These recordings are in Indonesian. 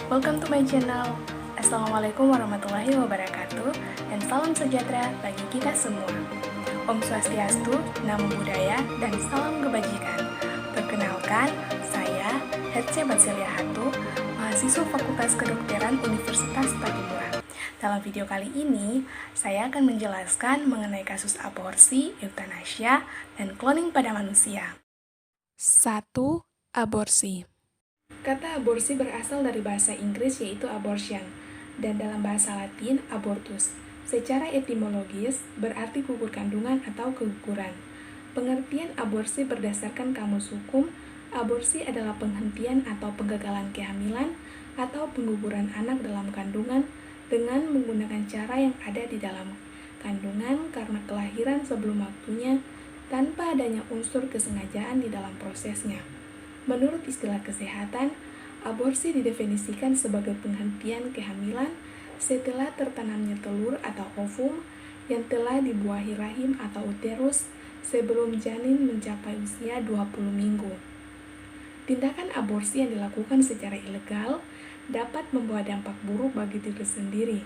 Welcome to my channel. Assalamualaikum warahmatullahi wabarakatuh dan salam sejahtera bagi kita semua. Om Swastiastu, Namo Buddhaya, dan salam kebajikan. Perkenalkan, saya Herce Batselia Hatu, mahasiswa Fakultas Kedokteran Universitas Patimura. Dalam video kali ini, saya akan menjelaskan mengenai kasus aborsi, eutanasia, dan cloning pada manusia. 1. Aborsi. Kata aborsi berasal dari bahasa Inggris yaitu abortion, dan dalam bahasa Latin abortus. Secara etimologis berarti gugur kandungan atau keguguran. Pengertian aborsi berdasarkan Kamus Hukum, aborsi adalah penghentian atau penggagalan kehamilan atau pengguguran anak dalam kandungan dengan menggunakan cara yang ada di dalam kandungan karena kelahiran sebelum waktunya tanpa adanya unsur kesengajaan di dalam prosesnya. Menurut istilah kesehatan, aborsi didefinisikan sebagai penghentian kehamilan setelah tertanamnya telur atau ovum yang telah dibuahi rahim atau uterus sebelum janin mencapai usia 20 minggu. Tindakan aborsi yang dilakukan secara ilegal dapat membawa dampak buruk bagi diri sendiri,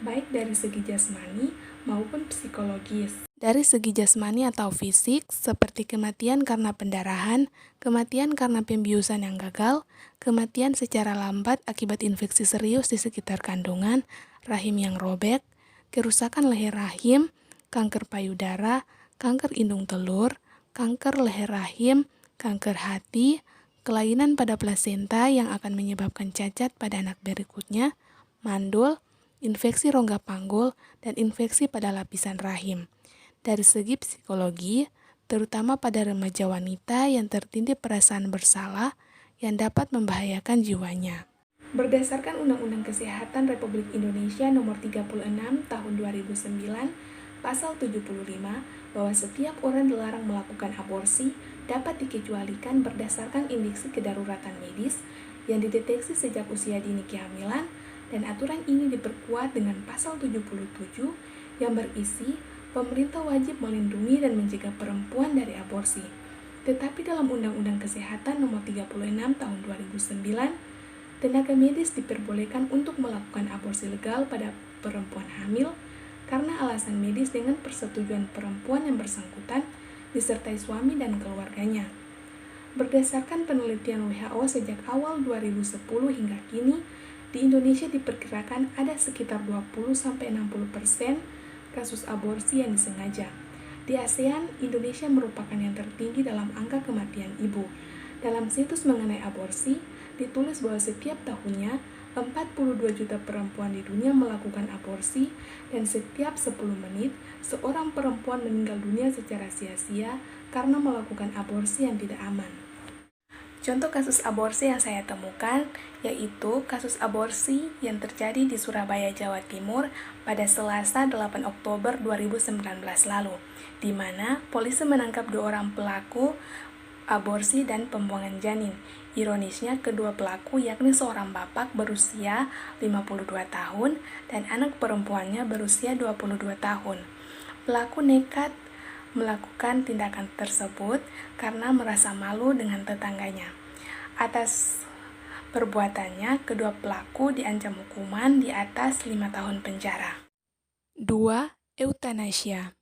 baik dari segi jasmani maupun psikologis. Dari segi jasmani atau fisik, seperti kematian karena pendarahan, kematian karena pembiusan yang gagal, kematian secara lambat akibat infeksi serius di sekitar kandungan, rahim yang robek, kerusakan leher rahim, kanker payudara, kanker indung telur, kanker leher rahim, kanker hati, kelainan pada plasenta yang akan menyebabkan cacat pada anak berikutnya, mandul, infeksi rongga panggul, dan infeksi pada lapisan rahim. Dari segi psikologi, terutama pada remaja wanita yang tertindih perasaan bersalah yang dapat membahayakan jiwanya. Berdasarkan Undang-Undang Kesehatan Republik Indonesia Nomor 36 Tahun 2009, Pasal 75, bahwa setiap orang dilarang melakukan aborsi dapat dikecualikan berdasarkan indiksi kedaruratan medis yang dideteksi sejak usia dini kehamilan, dan aturan ini diperkuat dengan Pasal 77 yang berisi pemerintah wajib melindungi dan mencegah perempuan dari aborsi. Tetapi dalam Undang-Undang Kesehatan Nomor 36 Tahun 2009, tenaga medis diperbolehkan untuk melakukan aborsi legal pada perempuan hamil karena alasan medis dengan persetujuan perempuan yang bersangkutan disertai suami dan keluarganya. Berdasarkan penelitian WHO sejak awal 2010 hingga kini, di Indonesia diperkirakan ada sekitar 20-60% kasus aborsi yang disengaja. Di ASEAN, Indonesia merupakan yang tertinggi dalam angka kematian ibu. Dalam situs mengenai aborsi, ditulis bahwa setiap tahunnya 42 juta perempuan di dunia melakukan aborsi dan setiap 10 menit seorang perempuan meninggal dunia secara sia-sia karena melakukan aborsi yang tidak aman. Contoh kasus aborsi yang saya temukan yaitu kasus aborsi yang terjadi di Surabaya, Jawa Timur pada Selasa 8 Oktober 2019 lalu, di mana polisi menangkap 2 orang pelaku aborsi dan pembuangan janin. Ironisnya, kedua pelaku yakni seorang bapak berusia 52 tahun dan anak perempuannya berusia 22 tahun. Pelaku nekat melakukan tindakan tersebut karena merasa malu dengan tetangganya. Atas perbuatannya, kedua pelaku diancam hukuman di atas 5 tahun penjara. 2. Eutanasia.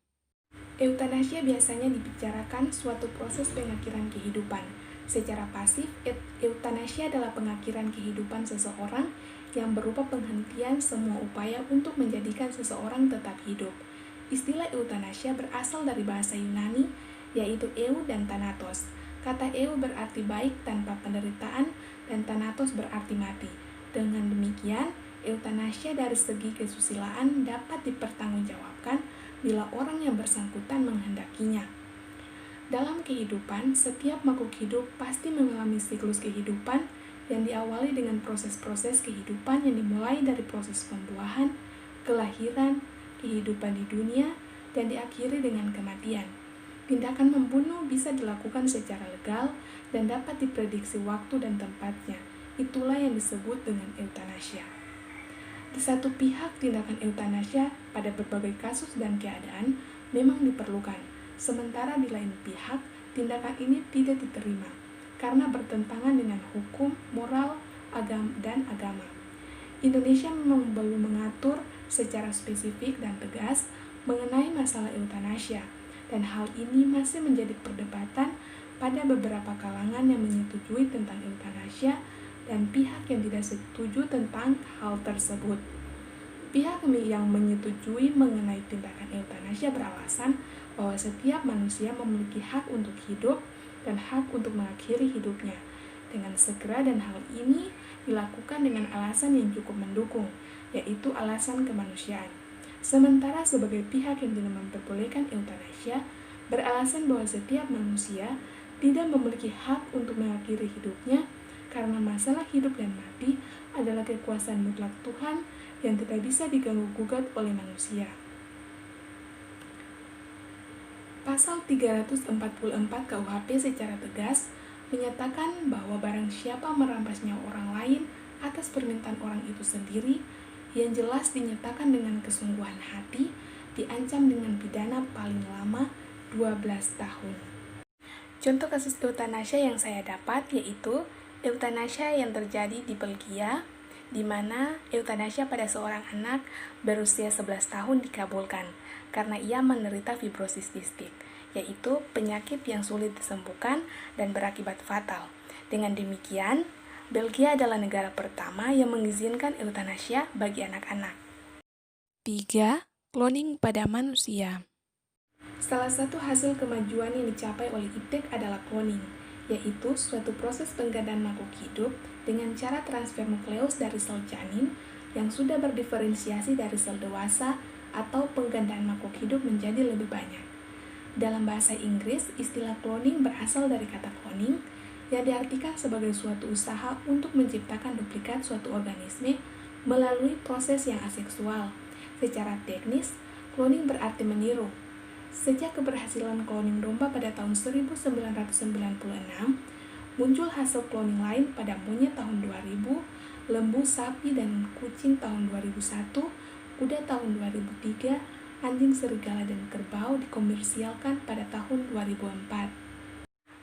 Eutanasia biasanya dibicarakan suatu proses pengakhiran kehidupan. Secara pasif, eutanasia adalah pengakhiran kehidupan seseorang yang berupa penghentian semua upaya untuk menjadikan seseorang tetap hidup. Istilah eutanasia berasal dari bahasa Yunani, yaitu eu dan thanatos. Kata eu berarti baik tanpa penderitaan, dan thanatos berarti mati. Dengan demikian, eutanasia dari segi kesusilaan dapat dipertanggungjawabkan bila orang yang bersangkutan menghendakinya. Dalam kehidupan, setiap makhluk hidup pasti mengalami siklus kehidupan yang diawali dengan proses-proses kehidupan yang dimulai dari proses pembuahan, kelahiran, kehidupan di dunia, dan diakhiri dengan kematian. Tindakan membunuh bisa dilakukan secara legal dan dapat diprediksi waktu dan tempatnya. Itulah yang disebut dengan eutanasia. Di satu pihak, tindakan eutanasia pada berbagai kasus dan keadaan memang diperlukan. Sementara di lain pihak, tindakan ini tidak diterima karena bertentangan dengan hukum, moral, dan agama. Indonesia memang belum mengatur secara spesifik dan tegas mengenai masalah eutanasia, dan hal ini masih menjadi perdebatan pada beberapa kalangan yang menyetujui tentang eutanasia dan pihak yang tidak setuju tentang hal tersebut. Pihak yang menyetujui mengenai tindakan eutanasia beralasan bahwa setiap manusia memiliki hak untuk hidup dan hak untuk mengakhiri hidupnya dengan segera, dan hal ini dilakukan dengan alasan yang cukup mendukung, yaitu alasan kemanusiaan. Sementara sebagai pihak yang tidak memperbolehkan eutanasia beralasan bahwa setiap manusia tidak memiliki hak untuk mengakhiri hidupnya karena masalah hidup dan mati adalah kekuasaan mutlak Tuhan yang tidak bisa diganggu-gugat oleh manusia. Pasal 344 KUHP secara tegas menyatakan bahwa barang siapa merampas nyawa orang lain atas permintaan orang itu sendiri, yang jelas dinyatakan dengan kesungguhan hati, diancam dengan pidana paling lama 12 tahun. Contoh kasus eutanasia yang saya dapat yaitu eutanasia yang terjadi di Belgia, di mana eutanasia pada seorang anak berusia 11 tahun dikabulkan karena ia menderita fibrosis kistik, yaitu penyakit yang sulit disembuhkan dan berakibat fatal. Dengan demikian, Belgia adalah negara pertama yang mengizinkan eutanasia bagi anak-anak. 3. Cloning pada manusia. Salah satu hasil kemajuan yang dicapai oleh IPTEK adalah cloning, yaitu suatu proses penggandaan makhluk hidup dengan cara transfer nukleus dari sel janin yang sudah berdiferensiasi dari sel dewasa atau penggandaan makhluk hidup menjadi lebih banyak. Dalam bahasa Inggris, istilah cloning berasal dari kata cloning yang diartikan sebagai suatu usaha untuk menciptakan duplikat suatu organisme melalui proses yang aseksual. Secara teknis, cloning berarti meniru. Sejak keberhasilan cloning domba pada tahun 1996, muncul hasil cloning lain pada monyet tahun 2000, lembu, sapi, dan kucing tahun 2001, kuda tahun 2003, anjing, serigala, dan kerbau dikomersialkan pada tahun 2004.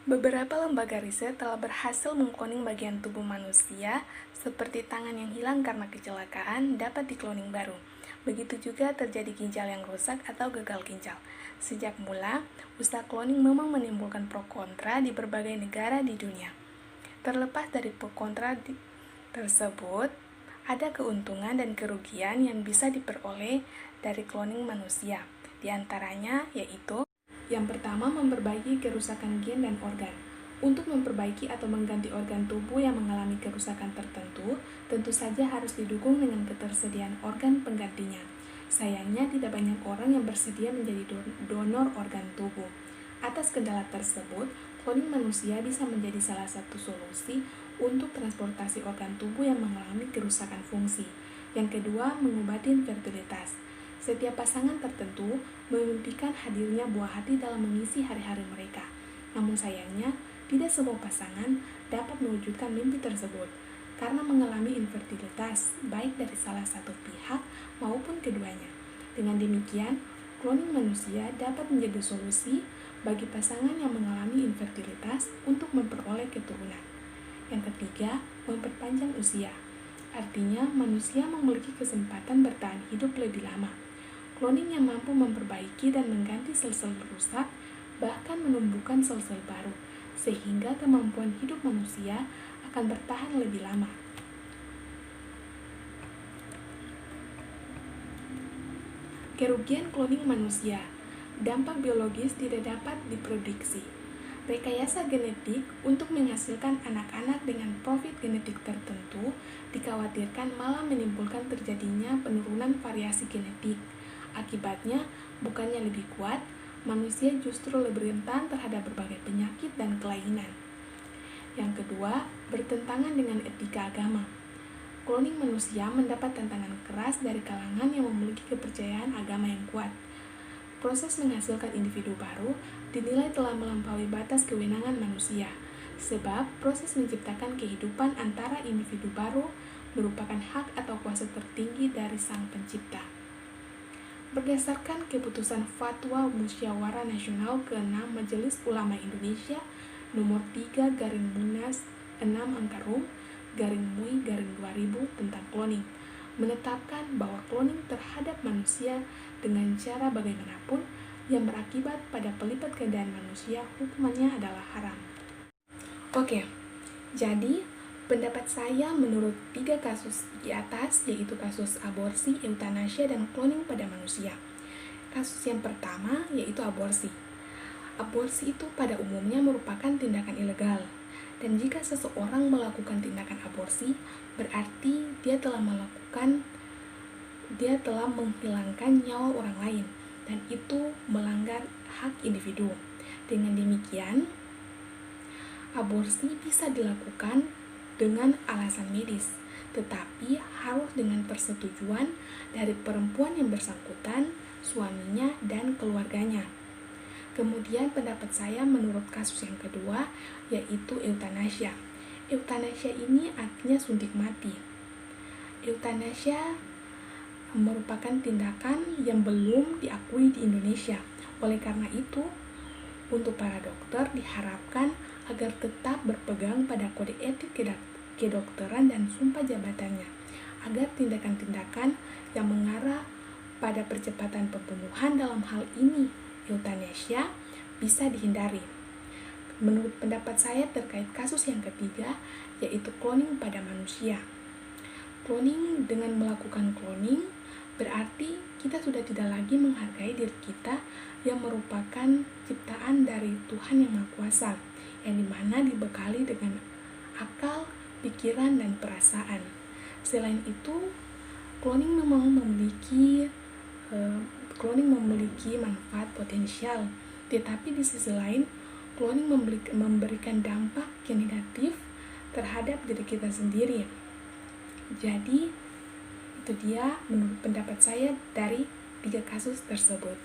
Beberapa lembaga riset telah berhasil mengkloning bagian tubuh manusia, seperti tangan yang hilang karena kecelakaan dapat dikloning baru. Begitu juga terjadi ginjal yang rusak atau gagal ginjal. Sejak mula, usaha cloning memang menimbulkan pro kontra di berbagai negara di dunia. Terlepas dari pro kontra tersebut, ada keuntungan dan kerugian yang bisa diperoleh dari cloning manusia. Di antaranya yaitu yang pertama, memperbaiki kerusakan gen dan organ. Untuk memperbaiki atau mengganti organ tubuh yang mengalami kerusakan tertentu, tentu saja harus didukung dengan ketersediaan organ penggantinya. Sayangnya, tidak banyak orang yang bersedia menjadi donor organ tubuh. Atas kendala tersebut, cloning manusia bisa menjadi salah satu solusi untuk transportasi organ tubuh yang mengalami kerusakan fungsi. Yang kedua, mengobati infertilitas. Setiap pasangan tertentu memimpikan hadirnya buah hati dalam mengisi hari-hari mereka. Namun sayangnya, tidak semua pasangan dapat mewujudkan mimpi tersebut karena mengalami infertilitas, baik dari salah satu pihak maupun keduanya. Dengan demikian, cloning manusia dapat menjadi solusi bagi pasangan yang mengalami infertilitas untuk memperoleh keturunan. Yang ketiga, memperpanjang usia. Artinya, manusia memiliki kesempatan bertahan hidup lebih lama. Cloning yang mampu memperbaiki dan mengganti sel-sel rusak, bahkan menumbuhkan sel-sel baru, sehingga kemampuan hidup manusia akan bertahan lebih lama. Kerugian cloning manusia. Dampak biologis tidak dapat diprediksi. Rekayasa genetik untuk menghasilkan anak-anak dengan profil genetik tertentu dikhawatirkan malah menimbulkan terjadinya penurunan variasi genetik. Akibatnya, bukannya lebih kuat, manusia justru lebih rentan terhadap berbagai penyakit dan kelainan. Yang kedua, bertentangan dengan etika agama. Cloning manusia mendapat tantangan keras dari kalangan yang memiliki kepercayaan agama yang kuat. Proses menghasilkan individu baru dinilai telah melampaui batas kewenangan manusia, sebab proses menciptakan kehidupan antara individu baru merupakan hak atau kuasa tertinggi dari Sang Pencipta. Berdasarkan keputusan Fatwa Musyawarah Nasional ke-6 Majelis Ulama Indonesia nomor 3/Munas 6 Angka Rum /MUI/2000 tentang cloning, menetapkan bahwa cloning terhadap manusia dengan cara bagaimanapun yang berakibat pada pelipat gandaan manusia, hukumannya adalah haram. Oke, jadi pendapat saya menurut 3 kasus di atas, yaitu kasus aborsi, eutanasia, dan cloning pada manusia. Kasus yang pertama yaitu aborsi. Aborsi itu pada umumnya merupakan tindakan ilegal. Dan jika seseorang melakukan tindakan aborsi, berarti dia telah menghilangkan nyawa orang lain, dan itu melanggar hak individu. Dengan demikian, aborsi bisa dilakukan dengan alasan medis, tetapi harus dengan persetujuan dari perempuan yang bersangkutan, suaminya, dan keluarganya. Kemudian pendapat saya menurut kasus yang kedua yaitu eutanasia. Eutanasia ini artinya suntik mati. Eutanasia merupakan tindakan yang belum diakui di Indonesia. Oleh karena itu, untuk para dokter diharapkan agar tetap berpegang pada kode etik kedokteran dan sumpah jabatannya, agar tindakan-tindakan yang mengarah pada percepatan pembunuhan dalam hal ini eutanasia bisa dihindari. Menurut pendapat saya terkait kasus yang ketiga yaitu cloning pada manusia. Cloning, dengan melakukan cloning berarti kita sudah tidak lagi menghargai diri kita yang merupakan ciptaan dari Tuhan yang Maha Kuasa, yang dimana dibekali dengan akal, pikiran, dan perasaan. Selain itu, cloning memang memiliki manfaat potensial, tetapi di sisi lain, cloning memberikan dampak yang negatif terhadap diri kita sendiri. Jadi, itu dia menurut pendapat saya dari 3 kasus tersebut.